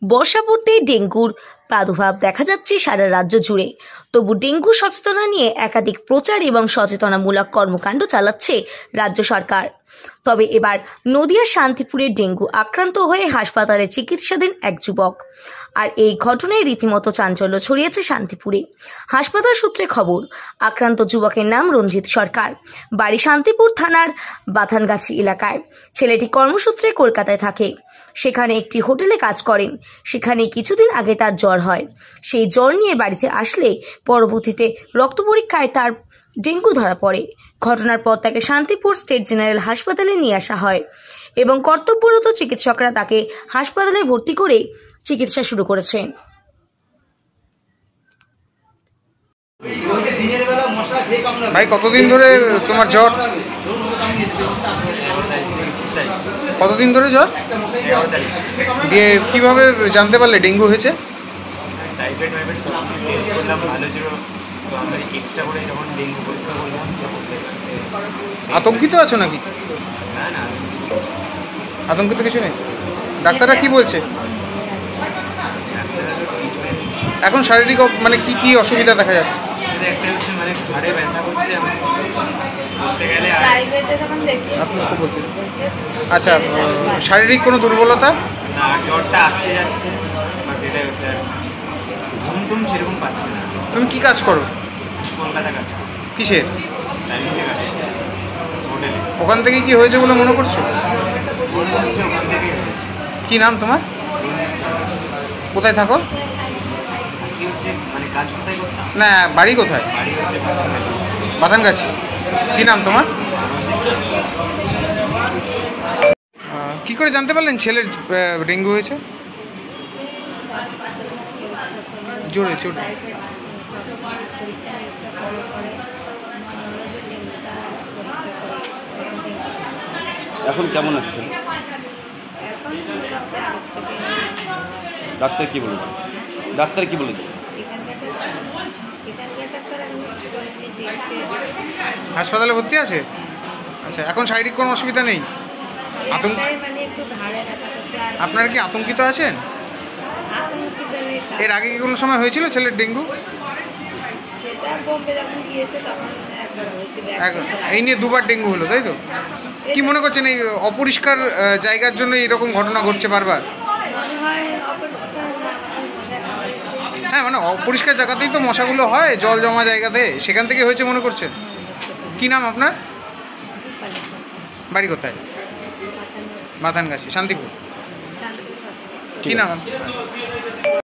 বর্ষা পড়তেই ডেঙ্গুর প্রাদুর্ভাব দেখা যাচ্ছে সারা রাজ্য জুড়ে। তবু ডেঙ্গু সচেতনতা নিয়ে একাধিক প্রচার এবং সচেতনামূলক কর্মকাণ্ড চালাচ্ছে রাজ্য সরকার। তবে এবার নদিয়ার শান্তিপুরে ডেঙ্গু আক্রান্ত হয়ে হাসপাতালে চিকিৎসাধীন এক যুবক। আর এই ঘটনায় রীতিমতো চাঞ্চল্য ছড়িয়েছে শান্তিপুরে। হাসপাতাল সূত্রে খবর, আক্রান্ত যুবকের নাম রঞ্জিত সরকার, বাড়ি শান্তিপুর থানার বাথানগাছি এলাকায়। ছেলেটি কর্মসূত্রে কলকাতায় থাকে, সেখানে একটি হোটেলে কাজ করেন। সেখানে কিছুদিন আগে তার জ্বর হয়। সেই জ্বর নিয়ে বাড়িতে আসলে পরবর্তীতে রক্ত পরীক্ষায় তার ডেঙ্গু ধরা পড়ে। ঘটনার পর তাকে শান্তিপুর স্টেট জেনারেল হাসপাতালে নিয়ে আসা হয় এবং কর্তব্যরত চিকিৎসকরা তাকে হাসপাতালে ভর্তি করে চিকিৎসা শুরু করেছেন। ভাই, কতদিন ধরে তোমার জ্বর? কতদিন ধরে জ্বর? দিয়ে কিভাবে জানতে পারলে ডেঙ্গু হয়েছে? আতঙ্কিত আছো নাকি? আতঙ্কিত কিছু নেই। ডাক্তাররা কি বলছে? এখন শারীরিক মানে কি কি অসুবিধা দেখা যাচ্ছে? আচ্ছা, শারীরিক কোনো দুর্বলতা? জ্বরটা আসতে যাচ্ছে, ঘুম সেরকম পাচ্ছে না। তুমি কি কাজ করো? কলকাতা কাজ করো। কিসের? সার্ভিসে কাজ করো, হোটেলে। ওখান থেকে কি হয়েছে বলে মনে করছো? মনে হচ্ছে ওখান থেকেই হয়েছে। কি নাম তোমার? কোথায় থাকো? কি হচ্ছে মানে কাজ কোথায় করতাম? না, বাড়ি কোথায়? বাড়ি হচ্ছে বাথানগাছি। কি নাম তোমার? কি করে জানতে পারলেন ছেলের ডেঙ্গু হয়েছে? জোরে জোরে। এখন কেমন আছে? ডাক্তার কি বলেছে? ডাক্তার কি বলেছে? হাসপাতালে ভর্তি আছে? আচ্ছা, এখন শারীরিক কোনো অসুবিধা নেই? আপনারা কি আতঙ্কিত আছেন? এর আগে কি কোনো সময় হয়েছিল ছেলের ডেঙ্গু? এই নিয়ে দুবার ডেঙ্গু হলো, তাই তো? কি মনে করছেন এই অপরিষ্কার জায়গার জন্য এরকম ঘটনা ঘটছে বারবার? হ্যাঁ, মানে অপরিষ্কার জায়গাতেই তো মশাগুলো হয়, জল জমা জায়গাতে, সেখান থেকে হয়েছে মনে করছেন? কি নাম আপনার? বাড়ি কোথায়? বাথানগাছি, শান্তিপুর। কি নাম?